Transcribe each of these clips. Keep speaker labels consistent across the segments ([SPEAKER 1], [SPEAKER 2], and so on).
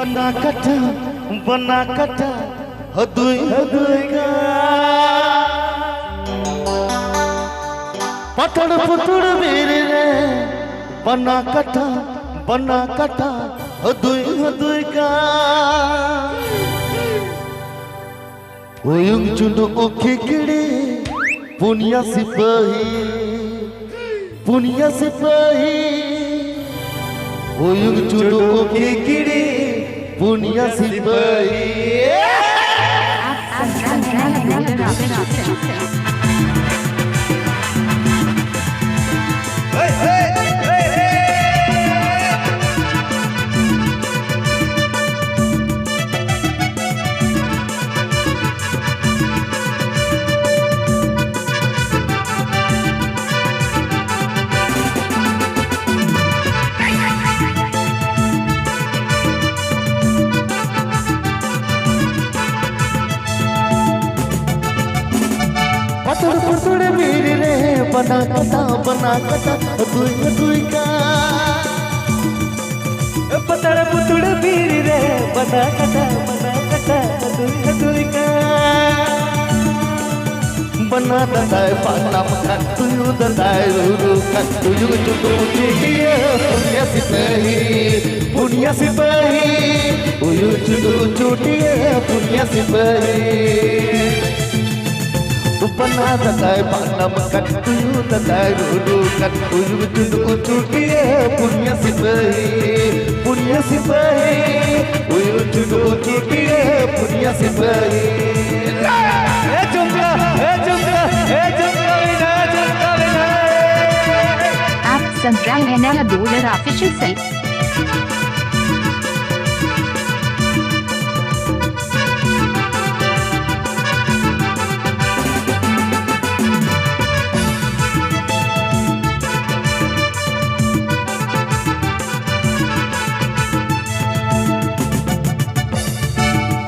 [SPEAKER 1] बना कटा हदुई का पटड़ पुटड़ वीर रे बना कटा हदुई का ओयुंग चुंडू ओखे किड़े पुनिया सिपाही ओयुंग चुंडू ओखे किड़े पुनिया सिपाही पटड़ वीर रे बना कटा हदुई का पटड़ पुटड़ वीर रे बना कटा हदुई का बना ददाय पाना मकान तुयु ददाय रूरू का तुयु चुटू चुटिया पुनिया सिपाही तुयु चुटू चुटिया पुनिया सिपाही बना ददाय पाना मकान तुयु ददाय रूरू का तुयु चुटू चुटिया पुनिया सिपाही तुयु चुटू चुटिया पुनिया सिपाही
[SPEAKER 2] आप सुन रहे हैं नया डॉलर ऑफिशियल साइट।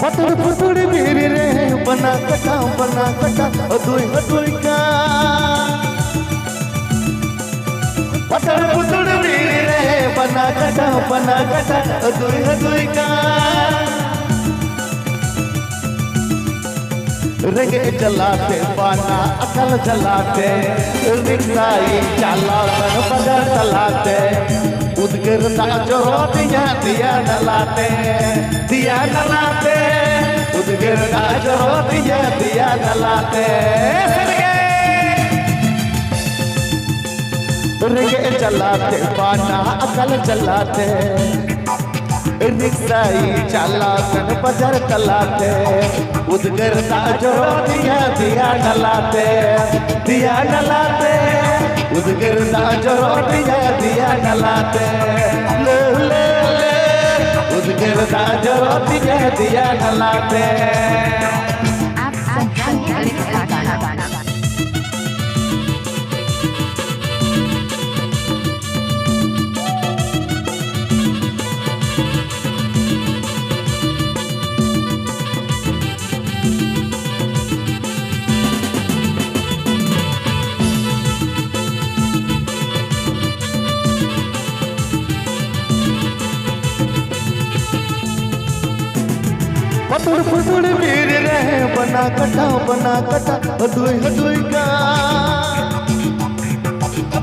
[SPEAKER 1] पटड़ पुटड़ वीर रे बना कटा हदुई का पटड़ पुटड़ वीर रे बना कटा हदुई का रंगे जलाते बाना अकल जलाते रिक्साई चालावन बदर चलाते उदगर जो दिया नलाते उदगर जो दिया नलाते रंगे जलाते बाना अकल जलाते रिक्साई चालावन बदर चलाते उदगर जो दिया नलाते उदगर जो दिया नलाते उदगर जो दिया नलाते
[SPEAKER 2] आप सुन रहे हैं गाना।
[SPEAKER 1] पटड़ पुटड़ वीर रे बना कटा हदुई का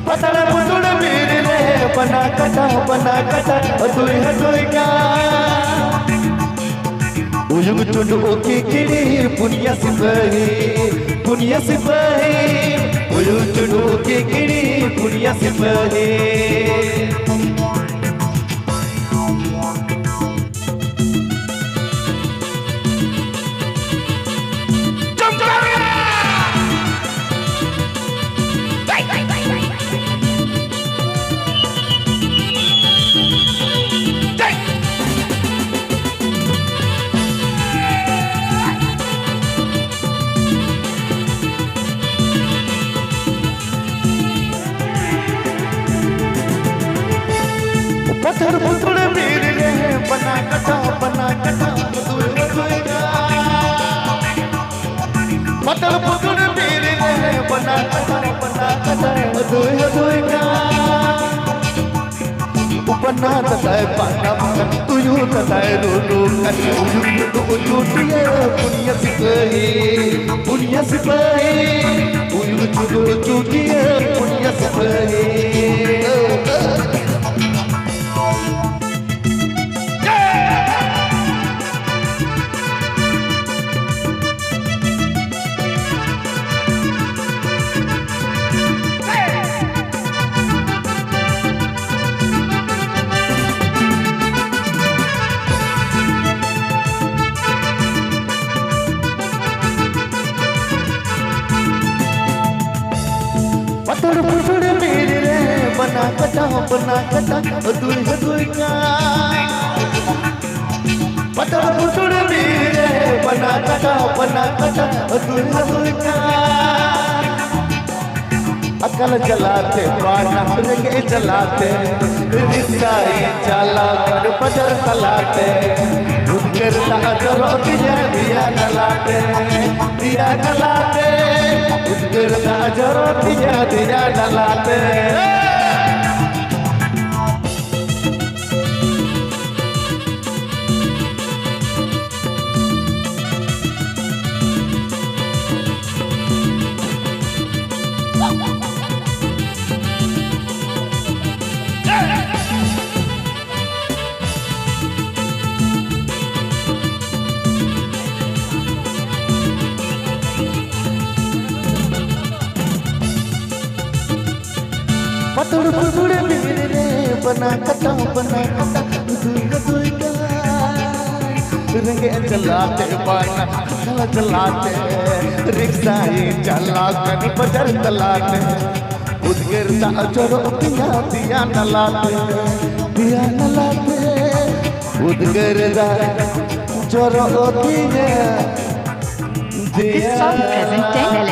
[SPEAKER 1] पटड़ पुटड़ वीर रे बना कटा हदुई का उयुग चुंडू ओके किड़ी पुनिया सिपाही उयुग चुंडू ओके किड़ी पुनिया सिपाही पटड़ पुटड़ वीर रे बना कटा हदुई का पटड़ पुटड़ वीर रे बना कटा हदुई का बना तताय पाना मकन तुयु तताय रोलो कन उयु चुटिया पुण्य सिपाही उयु चुटिया पुण्य सिपाही पतड़ पतड़ मेरे रे बना कटा दुई का पतड़ पतड़ मेरे रे बना कटा दुई का अकल जलाते बाना रंगे जलाते रिश्ताई चाला कर बदर तलाते करता करो दिया नलाते करता जरो दिया नलाते पतड़ पतड़ मेरे रे बना कटा दुई का रंगे जलाते बाना जलाते रिक्साई चला कर बजर तलाते उदगिरता चोरो दिया नलाते उदगिरता चोरो
[SPEAKER 2] This song presented